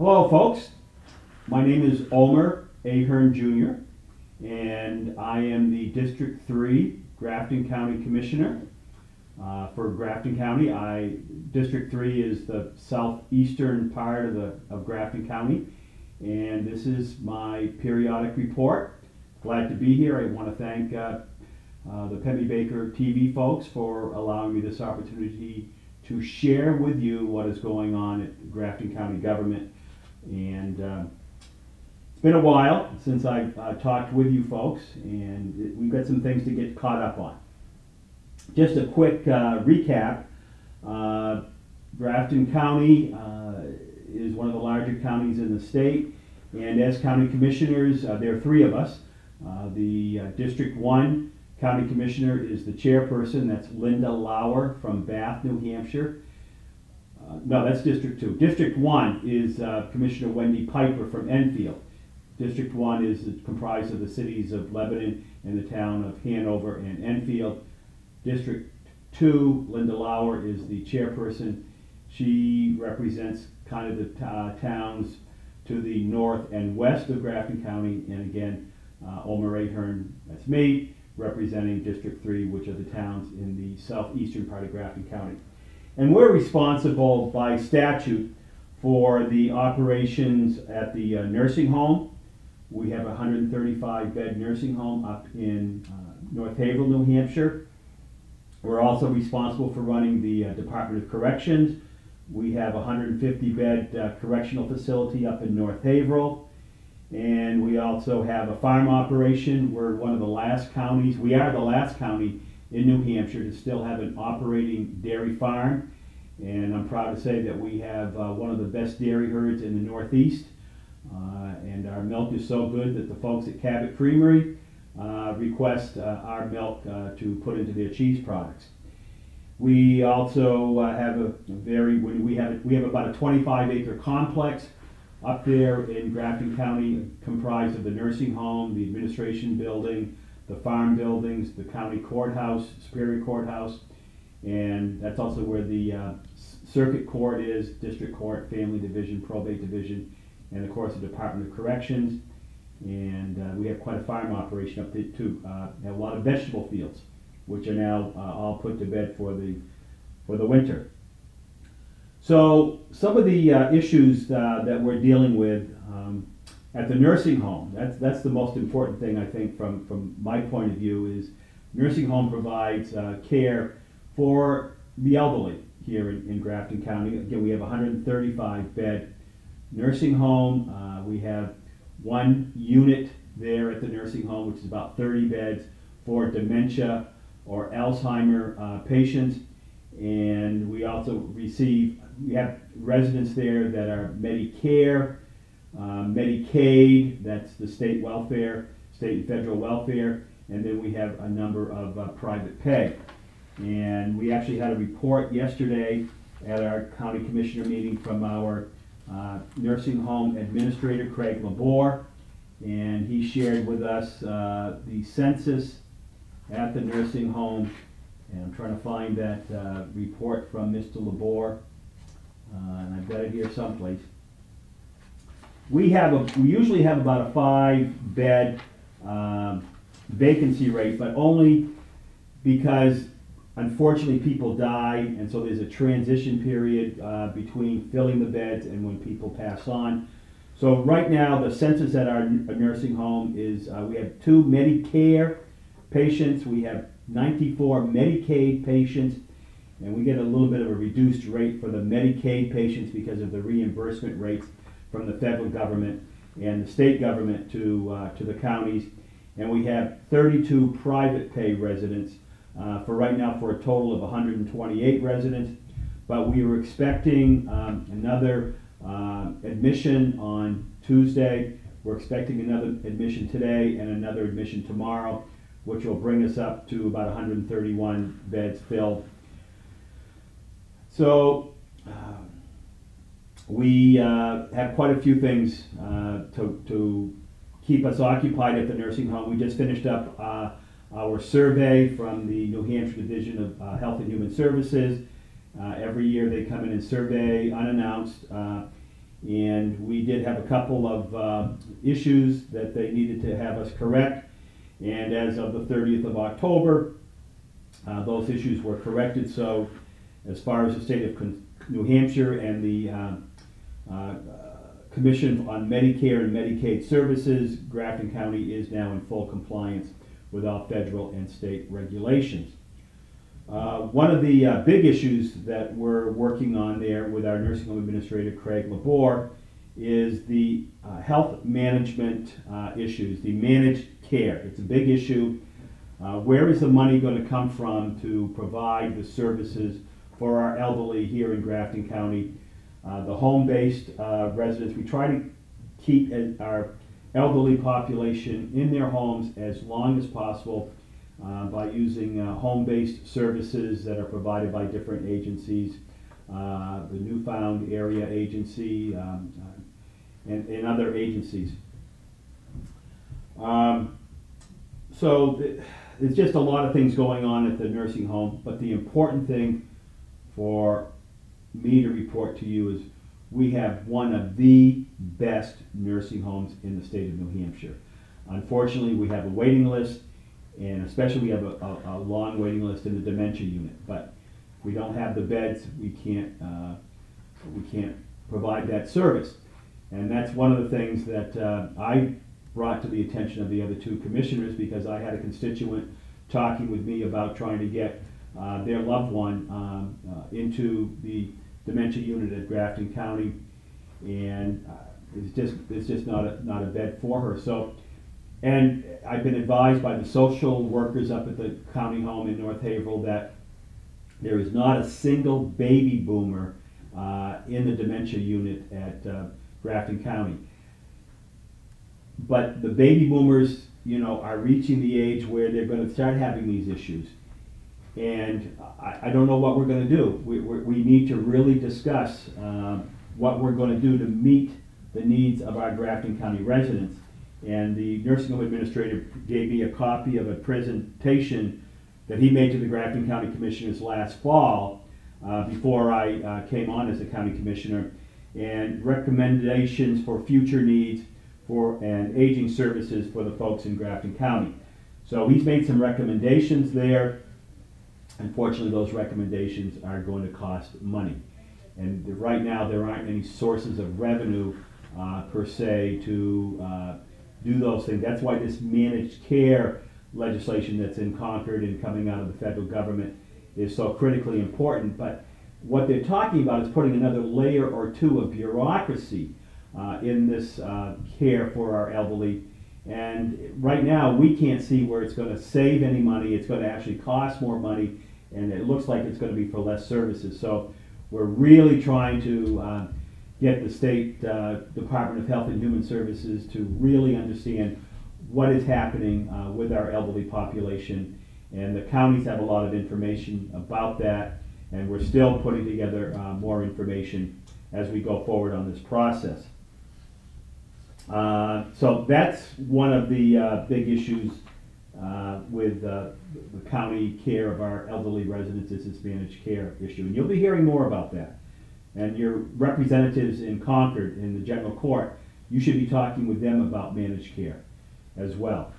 Hello folks, my name is Omer Ahern Jr. and I am the District 3 Grafton County Commissioner for Grafton County. District 3 is the southeastern part of Grafton County, and this is my periodic report. Glad to be here. I want to thank the Penny Baker TV folks for allowing me this opportunity to share with you what is going on at Grafton County government. And it's been a while since I've talked with you folks, and we've got some things to get caught up on. Just a quick recap. Grafton County is one of the larger counties in the state, and as county commissioners, there are three of us. The District 1 County Commissioner is the chairperson. That's Linda Lauer from Bath, New Hampshire. No, that's District 2. District 1 is Commissioner Wendy Piper from Enfield. District 1 is comprised of the cities of Lebanon and the town of Hanover and Enfield. District 2, Linda Lauer is the chairperson. She represents kind of the towns to the north and west of Grafton County. And again, Omer Ahern, that's me, representing District 3, which are the towns in the southeastern part of Grafton County. And we're responsible by statute for the operations at the nursing home. We have a 135-bed nursing home up in North Haverhill, New Hampshire. We're also responsible for running the Department of Corrections. We have a 150-bed correctional facility up in North Haverhill. And we also have a farm operation. We're one of the last counties, we are the last county in New Hampshire to still have an operating dairy farm. And I'm proud to say that we have one of the best dairy herds in the Northeast. And our milk is so good that the folks at Cabot Creamery request our milk to put into their cheese products. We also have we have about a 25-acre complex up there in Grafton County, comprised of the nursing home, the administration building, the farm buildings, the county courthouse, Superior Courthouse, and that's also where the circuit court is, district court, family division, probate division, and of course the Department of Corrections. And we have quite a farm operation up there too. We have a lot of vegetable fields, which are now all put to bed for the winter. So some of the issues that we're dealing with at the nursing home, that's the most important thing I think from my point of view, is nursing home provides care for the elderly here in Grafton County. Again, we have a 135-bed nursing home. We have one unit there at the nursing home, which is about 30 beds for dementia or Alzheimer patients. And we also we have residents there that are Medicare, Medicaid, that's the state welfare, state and federal welfare, and then we have a number of private pay. And we actually had a report yesterday at our county commissioner meeting from our nursing home administrator, Craig Labor, and he shared with us the census at the nursing home. And I'm trying to find that report from Mr. Labor, and I've got it here someplace. We usually have about a 5-bed vacancy rate, but only because unfortunately people die, and so there's a transition period between filling the beds and when people pass on. So right now the census at our nursing home is we have 2 Medicare patients, we have 94 Medicaid patients, and we get a little bit of a reduced rate for the Medicaid patients because of the reimbursement rates from the federal government and the state government to the counties. And we have 32 private pay residents for right now, for a total of 128 residents. But we were expecting another admission on Tuesday. We're expecting another admission today and another admission tomorrow, which will bring us up to about 131 beds filled. So we have quite a few things to keep us occupied at the nursing home. We just finished up our survey from the New Hampshire Division of Health and Human Services. Every year they come in and survey unannounced, and we did have a couple of issues that they needed to have us correct. And as of the 30th of October, those issues were corrected. So as far as the state of New Hampshire and the Commission on Medicare and Medicaid Services, Grafton County is now in full compliance with all federal and state regulations. One of the big issues that we're working on there with our nursing home administrator, Craig Labor, is the health management issues, the managed care. It's a big issue. Where is the money going to come from to provide the services for our elderly here in Grafton County? The home-based residents, we try to keep our elderly population in their homes as long as possible by using home-based services that are provided by different agencies, the Newfound Area Agency, and other agencies. So there's just a lot of things going on at the nursing home, but the important thing for me to report to you is we have one of the best nursing homes in the state of New Hampshire. Unfortunately, we have a waiting list, and especially we have a long waiting list in the dementia unit, but we don't have the beds, we can't provide that service. And that's one of the things that I brought to the attention of the other two commissioners, because I had a constituent talking with me about trying to get their loved one into the dementia unit at Grafton County, and it's just not a bed for her. So, and I've been advised by the social workers up at the county home in North Haverhill that there is not a single baby boomer in the dementia unit at Grafton County. But the baby boomers, you know, are reaching the age where they're going to start having these issues. And I don't know what we're going to do. We need to really discuss what we're going to do to meet the needs of our Grafton County residents. And the nursing home administrator gave me a copy of a presentation that he made to the Grafton County Commissioners last fall before I came on as a county commissioner, and recommendations for future needs and aging services for the folks in Grafton County. So he's made some recommendations there. Unfortunately, those recommendations are going to cost money. And right now, there aren't any sources of revenue per se to do those things. That's why this managed care legislation that's in Concord and coming out of the federal government is so critically important. But what they're talking about is putting another layer or two of bureaucracy in this care for our elderly. And right now, we can't see where it's going to save any money. It's going to actually cost more money, and it looks like it's going to be for less services. So we're really trying to get the state Department of Health and Human Services to really understand what is happening with our elderly population. And the counties have a lot of information about that, and we're still putting together more information as we go forward on this process. So that's one of the big issues with the county care of our elderly residents, is this managed care issue. And you'll be hearing more about that. And your representatives in Concord, in the general court, you should be talking with them about managed care as well.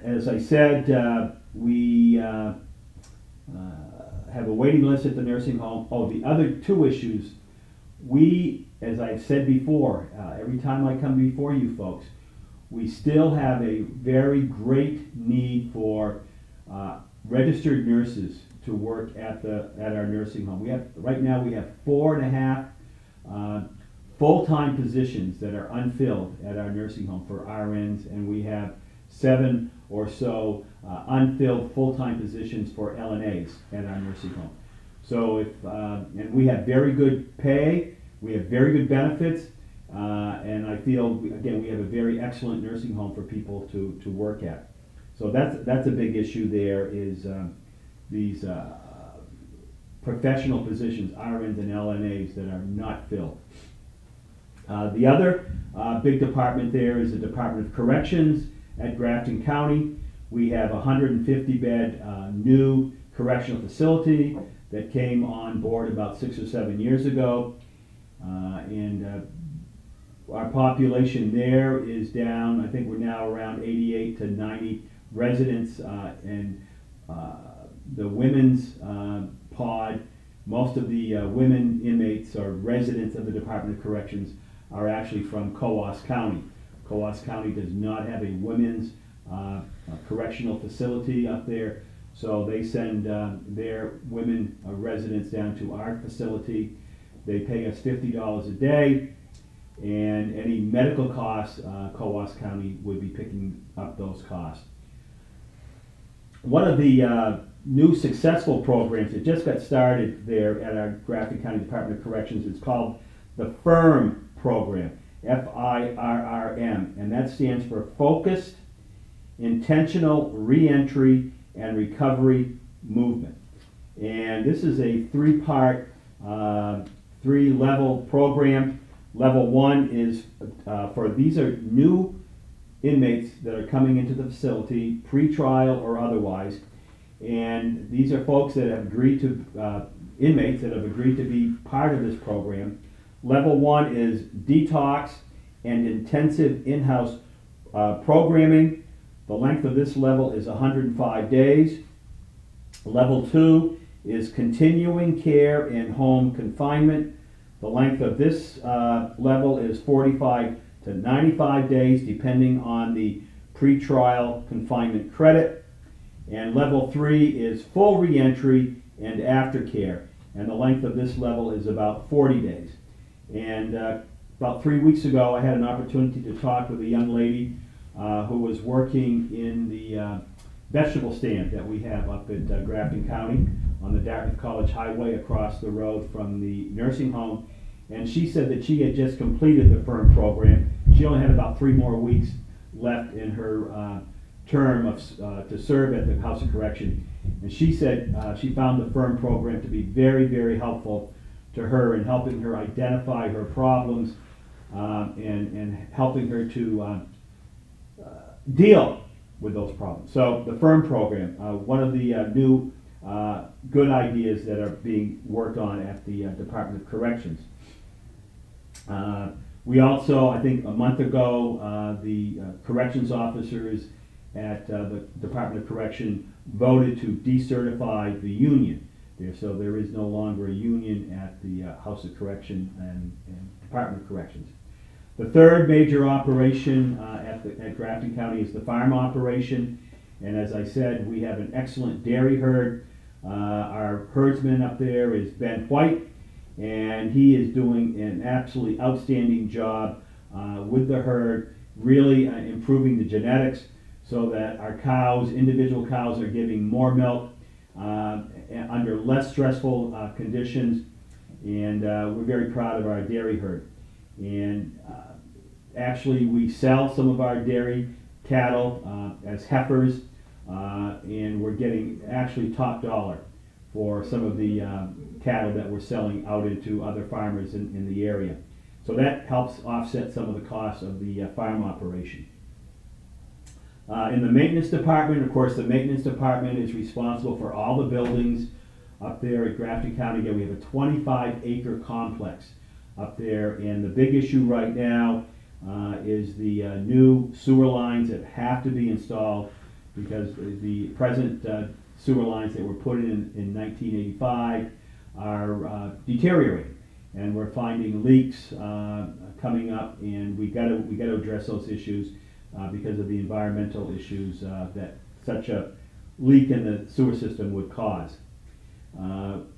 As I said, we have a waiting list at the nursing home. Oh, the other two issues, as I've said before, every time I come before you folks, we still have a very great need for registered nurses to work at our nursing home. Right now we have 4.5 full-time positions that are unfilled at our nursing home for RNs, and we have 7 or so unfilled full-time positions for LNAs at our nursing home. So and we have very good pay, we have very good benefits, and I feel, again, we have a very excellent nursing home for people to work at. So that's a big issue there, is these professional positions, RNs and LNAs, that are not filled. The other big department there is the Department of Corrections at Grafton County. We have a 150-bed new correctional facility that came on board about 6 or 7 years ago. and our population there is down. I think we're now around 88 to 90 residents, and the women's pod, most of the women inmates or residents of the Department of Corrections are actually from Coos County. Coos County does not have a women's correctional facility up there, so they send their women residents down to our facility. They pay us $50 a day, and any medical costs, Coos County would be picking up those costs. One of the new successful programs that just got started there at our Grafton County Department of Corrections is called the FIRM program, FIRRM, and that stands for Focused Intentional Reentry and Recovery Movement. And this is a three-part, three-level program. Level one is these are new inmates that are coming into the facility, pre-trial or otherwise, and these are folks that have agreed to, inmates that have agreed to be part of this program. Level one is detox and intensive in-house programming. The length of this level is 105 days. Level two is continuing care in home confinement. The length of this level is 45 to 95 days, depending on the pretrial confinement credit. And level three is full reentry and aftercare. And the length of this level is about 40 days. And about 3 weeks ago, I had an opportunity to talk with a young lady who was working in the vegetable stand that we have up at Grafton County on the Dartmouth College Highway across the road from the nursing home. And she said that she had just completed the FIRM program. She only had about 3 more weeks left in her term to serve at the House of Correction. And she said she found the FIRM program to be very, very helpful to her in helping her identify her problems and helping her to deal with those problems. So the FIRM program, one of the new good ideas that are being worked on at the Department of Corrections. We also, I think a month ago, the corrections officers at the Department of Correction voted to decertify the union there, so there is no longer a union at the House of Correction and Department of Corrections. The third major operation at Grafton County is the farm operation, and as I said, we have an excellent dairy herd. Our herdsman up there is Ben White, and he is doing an absolutely outstanding job with the herd, really improving the genetics so that our cows, individual cows, are giving more milk under less stressful conditions, and we're very proud of our dairy herd. And actually we sell some of our dairy cattle as heifers, and we're getting actually top dollar for some of the cattle that we're selling out into other farmers in the area. So that helps offset some of the costs of the farm operation. In the maintenance department, of course, the maintenance department is responsible for all the buildings up there at Grafton County. Again, we have a 25-acre complex up there, and the big issue right now is the new sewer lines that have to be installed because the present sewer lines that were put in 1985 are deteriorating, and we're finding leaks coming up, and we got to address those issues because of the environmental issues that such a leak in the sewer system would cause.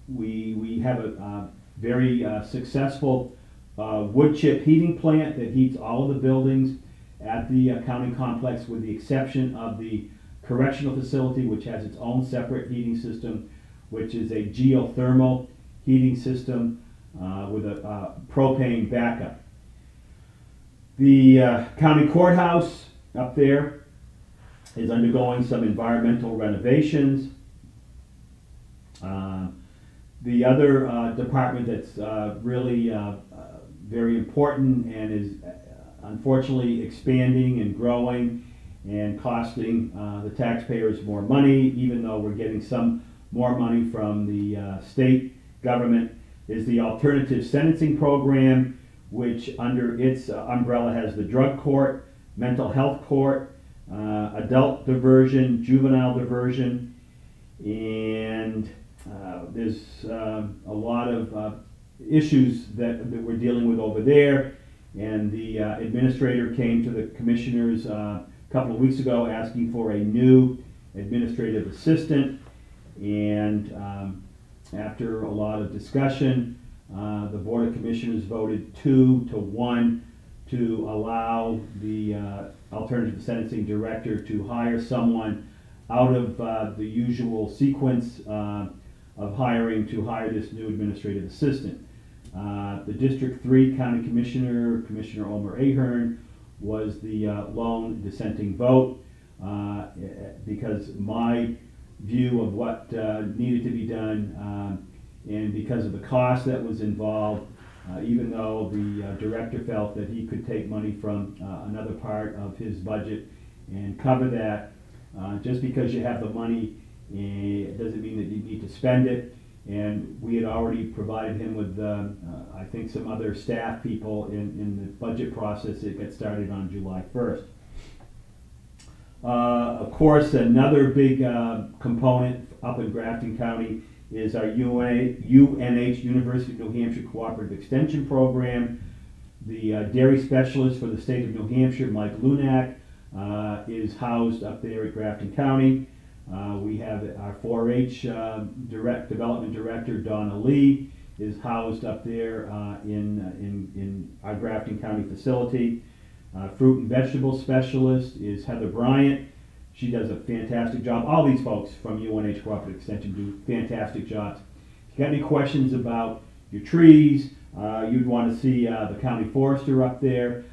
We have a very successful wood chip heating plant that heats all of the buildings at the county complex, with the exception of the correctional facility, which has its own separate heating system, which is a geothermal heating system with a propane backup. The county courthouse up there is undergoing some environmental renovations. The other department that's really very important and is unfortunately expanding and growing and costing the taxpayers more money, even though we're getting some more money from the state government, is the alternative sentencing program, which under its umbrella has the drug court, mental health court, adult diversion, juvenile diversion, and there's a lot of issues that we're dealing with over there. And the administrator came to the commissioners a couple of weeks ago asking for a new administrative assistant. And after a lot of discussion, the Board of Commissioners voted 2-1 to allow the alternative sentencing director to hire someone out of the usual sequence of hiring to hire this new administrative assistant. The District 3 County Commissioner, Commissioner Omer Ahern, was the lone dissenting vote because my view of what needed to be done and because of the cost that was involved, even though the director felt that he could take money from another part of his budget and cover that. Just because you have the money, it doesn't mean that you need to spend it. And we had already provided him with, I think, some other staff people in the budget process that got started on July 1st. Of course, another big component up in Grafton County is our UNH, University of New Hampshire Cooperative Extension Program. The dairy specialist for the state of New Hampshire, Mike Lunak, is housed up there at Grafton County. We have our 4-H development director, Donna Lee, is housed up there in our Grafton County facility. Fruit and vegetable specialist is Heather Bryant. She does a fantastic job. All these folks from UNH Cooperative Extension do fantastic jobs. If you got any questions about your trees, you'd want to see the county forester up there.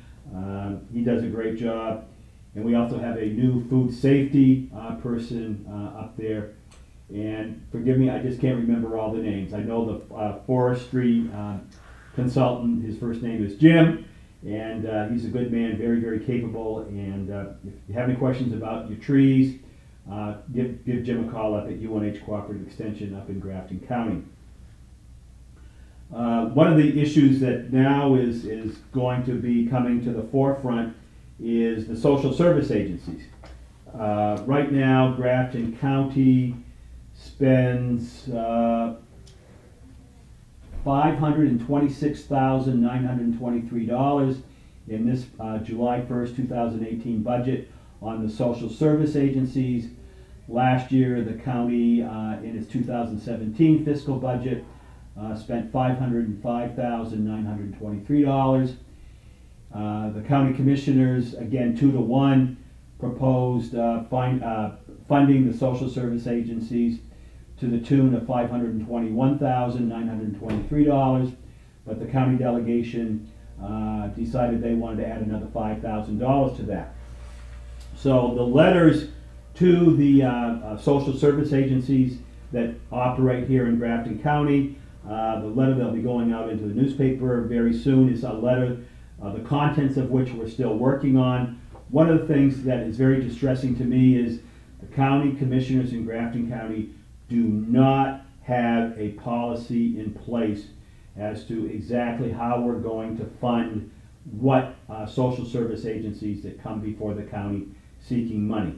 He does a great job. And we also have a new food safety person up there. And forgive me, I just can't remember all the names. I know the forestry consultant, his first name is Jim, and he's a good man, very, very capable. And if you have any questions about your trees, give Jim a call up at UNH Cooperative Extension up in Grafton County. One of the issues that now is going to be coming to the forefront is the social service agencies. Right now, Grafton County spends $526,923 in this July 1st, 2018 budget on the social service agencies. Last year, the county, in its 2017 fiscal budget, spent $505,923. The county commissioners, again 2-1, proposed funding the social service agencies to the tune of $521,923, but the county delegation decided they wanted to add another $5,000 to that. So the letters to the social service agencies that operate here in Grafton County, the letter that'll be going out into the newspaper very soon is a letter the contents of which we're still working on. One of the things that is very distressing to me is the county commissioners in Grafton County do not have a policy in place as to exactly how we're going to fund what social service agencies that come before the county seeking money.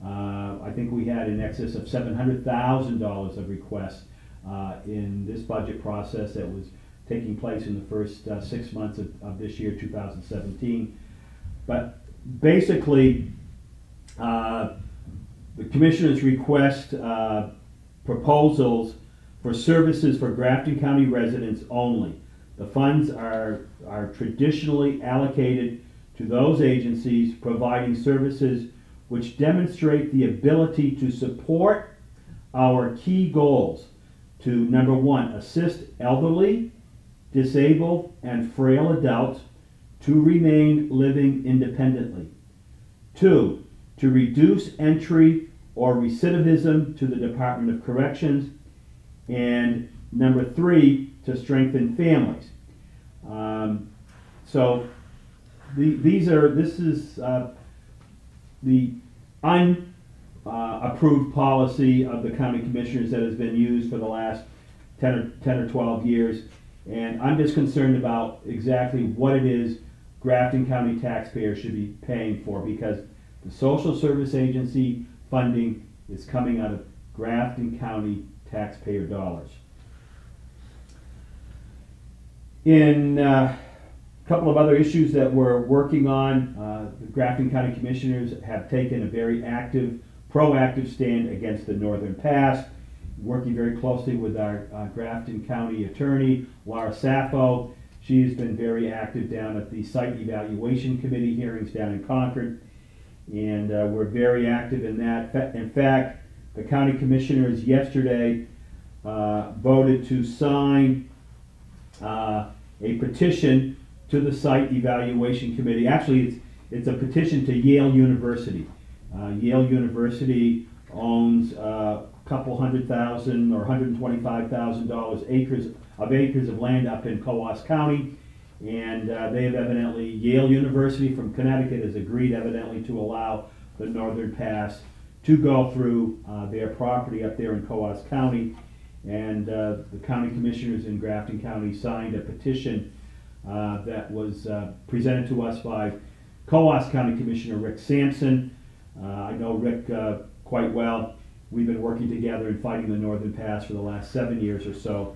I think we had in excess of $700,000 of requests in this budget process that was taking place in the first 6 months of this year, 2017. But basically, the commissioners request proposals for services for Grafton County residents only. The funds are traditionally allocated to those agencies providing services which demonstrate the ability to support our key goals to, number one, assist elderly, disabled, and frail adults to remain living independently. 2, to reduce entry or recidivism to the Department of Corrections. And number 3, to strengthen families. So this is the unapproved policy of the county commissioners that has been used for the last 10 or 12 years. And I'm just concerned about exactly what it is Grafton County taxpayers should be paying for, because the social service agency funding is coming out of Grafton County taxpayer dollars. In a couple of other issues that we're working on, the Grafton County Commissioners have taken a very active, proactive stand against the Northern Pass, working very closely with our Grafton County attorney, Laura Sappho. She's been very active down at the Site Evaluation Committee hearings down in Concord, and we're very active in that. In fact, the county commissioners yesterday voted to sign a petition to the Site Evaluation Committee. Actually, it's a petition to Yale University. Yale University owns a couple $100,000 or $125,000 acres of land up in Coos County, and they have evidently, Yale University from Connecticut has agreed evidently to allow the Northern Pass to go through their property up there in Coos County, and the county commissioners in Grafton County signed a petition that was presented to us by Coos County Commissioner Rick Sampson. I know Rick quite well. We've been working together in fighting the Northern Pass for the last 7 years or so.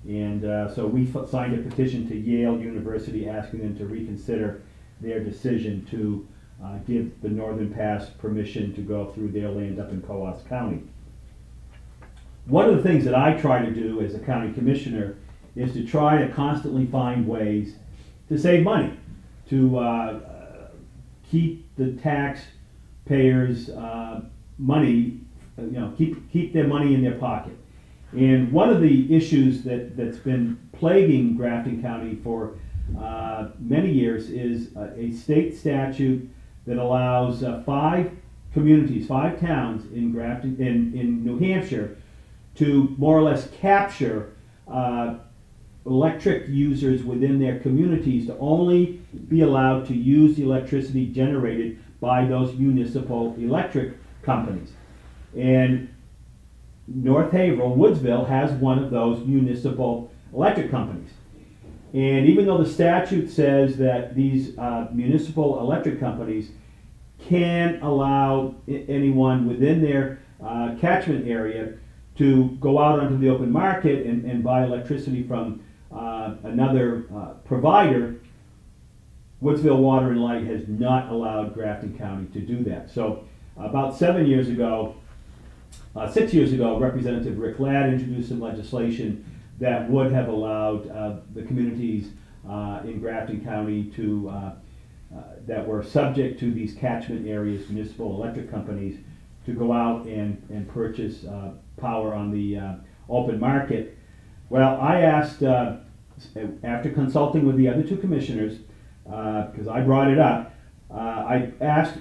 And so we signed a petition to Yale University asking them to reconsider their decision to give the Northern Pass permission to go through their land up in Coos County. One of the things that I try to do as a county commissioner is to try to constantly find ways to save money, to keep the taxpayers' money, keep their money in their pocket. And one of the issues that's been plaguing Grafton County for many years is a state statute that allows 5 communities, 5 towns in Grafton, in New Hampshire, to more or less capture electric users within their communities to only be allowed to use the electricity generated by those municipal electric companies. And North Haverhill, Woodsville, has one of those municipal electric companies. And even though the statute says that these municipal electric companies can allow anyone within their catchment area to go out onto the open market and buy electricity from another provider, Woodsville Water and Light has not allowed Grafton County to do that. So about 6 years ago, Representative Rick Ladd introduced some legislation that would have allowed the communities in Grafton County to that were subject to these catchment areas, municipal electric companies, to go out and purchase power on the open market. Well, I asked, after consulting with the other 2 commissioners, because I brought it up, I asked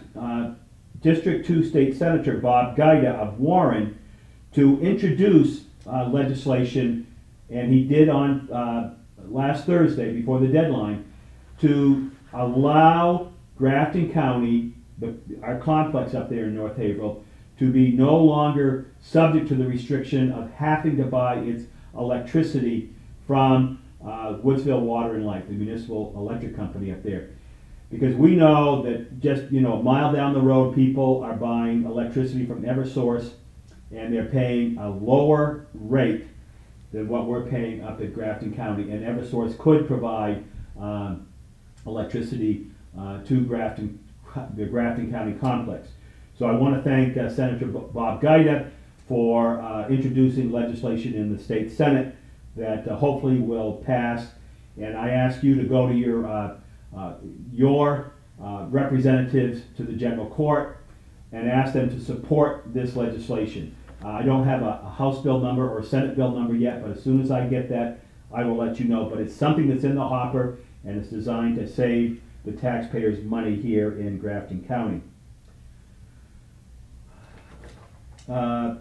District 2 State Senator Bob Gaida of Warren to introduce legislation, and he did on last Thursday before the deadline, to allow Grafton County, our complex up there in North Haverhill, to be no longer subject to the restriction of having to buy its electricity from Woodsville Water and Light, the municipal electric company up there. Because we know that just a mile down the road, people are buying electricity from Eversource, and they're paying a lower rate than what we're paying up at Grafton County. And Eversource could provide electricity to the Grafton County complex. So I want to thank Senator Bob Gaida for introducing legislation in the state Senate that hopefully will pass. And I ask you to go to your representatives to the General Court and ask them to support this legislation. I don't have a House bill number or Senate bill number yet, but as soon as I get that, I will let you know. But it's something that's in the hopper, and it's designed to save the taxpayers money here in Grafton County. I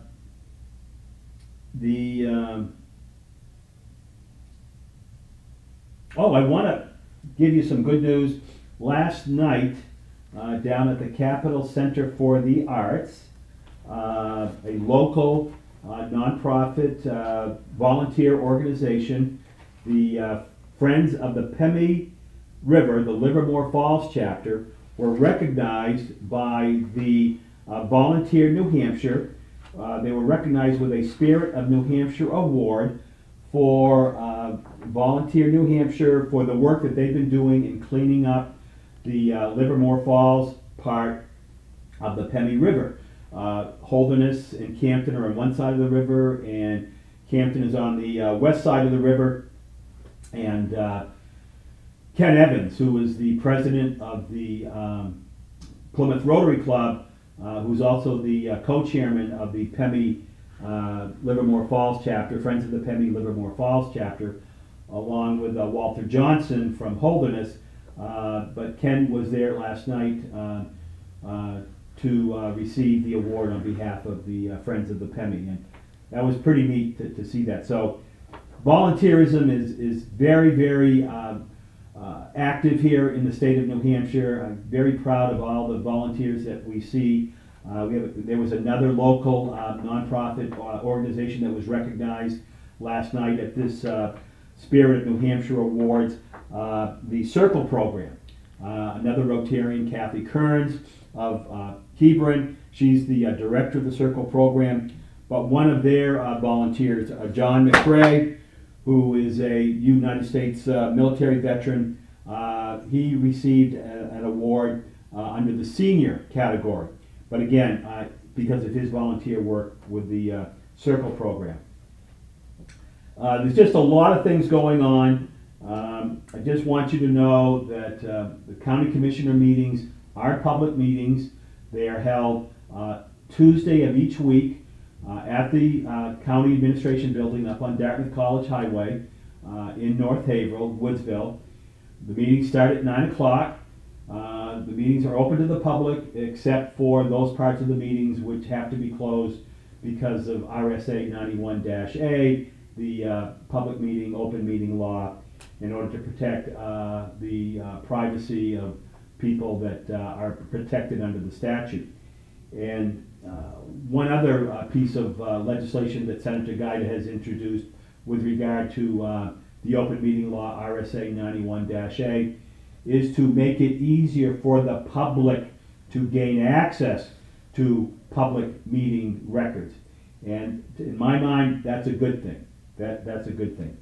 want to give you some good news. Last night, down at the Capitol Center for the Arts, a local nonprofit volunteer organization the Friends of the Pemmy River, the Livermore Falls chapter, were recognized by the Volunteer New Hampshire. They were recognized with a Spirit of New Hampshire Award for Volunteer New Hampshire for the work that they've been doing in cleaning up the Livermore Falls part of the Pemmy River. Holderness and Campton are on one side of the river, and Campton is on the west side of the river. And Ken Evans, who is the president of the Plymouth Rotary Club, who's also the co-chairman of the Pemmy Livermore Falls chapter, Friends of the Pemmy Livermore Falls chapter, along with Walter Johnson from Holderness. But Ken was there last night to receive the award on behalf of the Friends of the Pemmy, and that was pretty neat to see that. So volunteerism is very, very active here in the state of New Hampshire. I'm very proud of all the volunteers that we see. There was another local nonprofit organization that was recognized last night at this Spirit of New Hampshire Awards, the Circle Program. Another Rotarian, Kathy Kearns of Hebron. She's the director of the Circle Program. But one of their volunteers, John McRae, who is a United States military veteran, he received an award under the senior category. But again, because of his volunteer work with the Circle Program. There's just a lot of things going on. I just want you to know that the county commissioner meetings are public meetings. They are held Tuesday of each week at the County Administration Building up on Dartmouth College Highway in North Haverhill, Woodsville. The meetings start at 9 o'clock. The meetings are open to the public except for those parts of the meetings which have to be closed because of RSA 91-A, the public meeting, open meeting law, in order to protect the privacy of people that are protected under the statute. And one other piece of legislation that Senator Guida has introduced with regard to the open meeting law, RSA 91-A, is to make it easier for the public to gain access to public meeting records. And in my mind, that's a good thing. That's a good thing.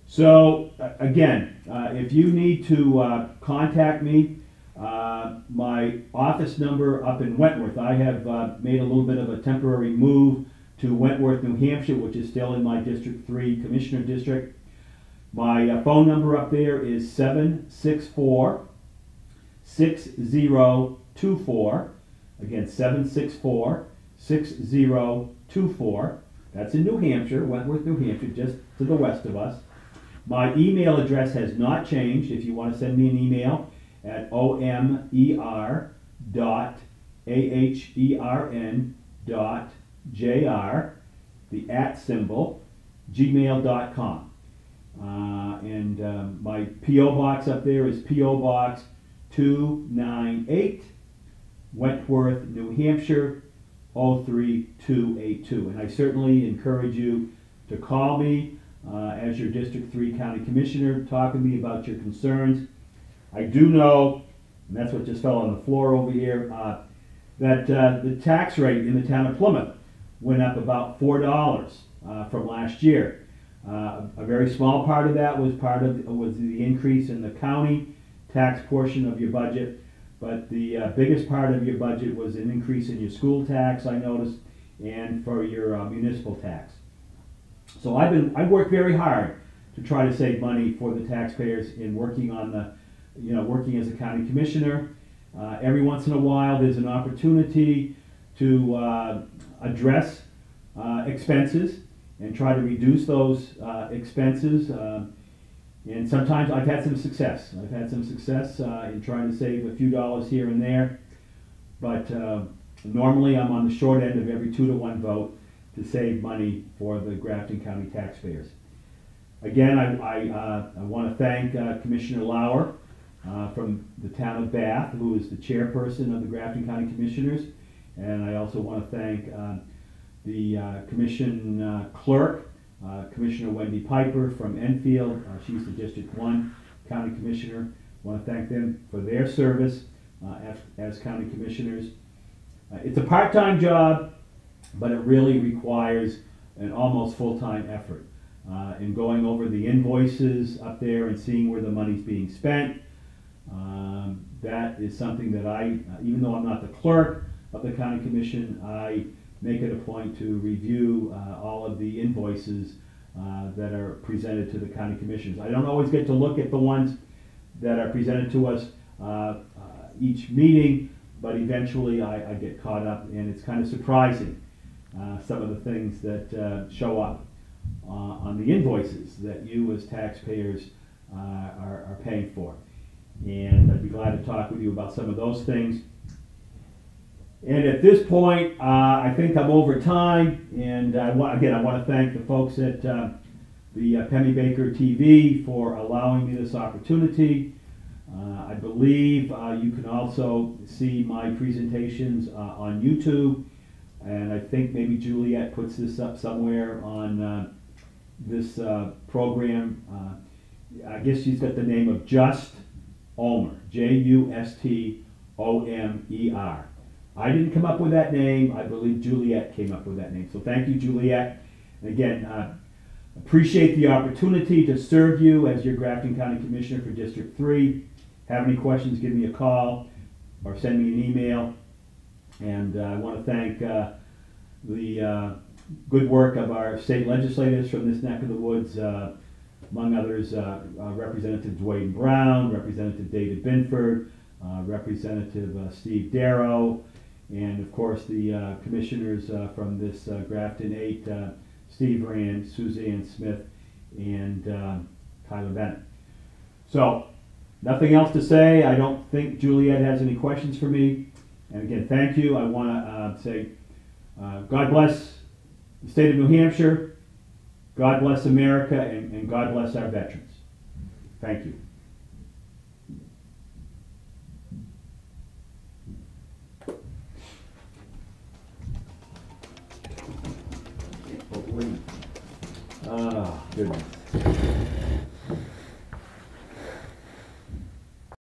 So again, if you need to contact me, my office number up in Wentworth, I have made a little bit of a temporary move to Wentworth, New Hampshire, which is still in my District 3 Commissioner District. My phone number up there is 764-6024. Again, 764-6024. That's in New Hampshire, Wentworth, New Hampshire, just to the west of us. My email address has not changed. If you want to send me an email at omer.ahern.jr, the @ gmail.com. And my P.O. Box up there is P.O. Box 298, Wentworth, New Hampshire, 03282. And I certainly encourage you to call me as your District 3 County Commissioner, talk to me about your concerns. I do know, and that's what just fell on the floor over here, that the tax rate in the town of Plymouth went up about $4 from last year. A very small part of that was the increase in the county tax portion of your budget, but the biggest part of your budget was an increase in your school tax, I noticed, and for your municipal tax. So I've worked very hard to try to save money for the taxpayers in working on working as a county commissioner. Every once in a while, there's an opportunity to address expenses and try to reduce those expenses. And sometimes I've had some success. I've had some success in trying to save a few dollars here and there. But normally I'm on the short end of every 2-to-1 vote to save money for the Grafton County taxpayers. Again, I want to thank Commissioner Lauer from the town of Bath, who is the chairperson of the Grafton County Commissioners. And I also want to thank the commission clerk, Commissioner Wendy Piper from Enfield, she's the District 1 County Commissioner. I want to thank them for their service as County Commissioners. It's a part-time job, but it really requires an almost full-time effort in going over the invoices up there and seeing where the money's being spent. That is something that even though I'm not the clerk of the County Commission, I make it a point to review all of the invoices that are presented to the County Commissioners. I don't always get to look at the ones that are presented to us each meeting, but eventually I get caught up, and it's kind of surprising some of the things that show up on the invoices that you as taxpayers are paying for. And I'd be glad to talk with you about some of those things. And at this point, I think I'm over time, and I want to thank the folks at the Penny Baker TV for allowing me this opportunity. I believe you can also see my presentations on YouTube, and I think maybe Juliet puts this up somewhere on this program. I guess she's got the name of Just Omer, Justomer. I didn't come up with that name. I believe Juliet came up with that name. So thank you, Juliet. And again, appreciate the opportunity to serve you as your Grafton County Commissioner for District 3. Have any questions, give me a call or send me an email. And I want to thank the good work of our state legislators from this neck of the woods, among others, Representative Dwayne Brown, Representative David Binford, Representative Steve Darrow, and of course the commissioners from this Grafton 8, Steve Rand, Suzanne Smith, and Tyler Bennett. So, nothing else to say. I don't think Juliet has any questions for me. And again, thank you. I want to say God bless the state of New Hampshire, God bless America, and God bless our veterans. Thank you. Oh, goodness.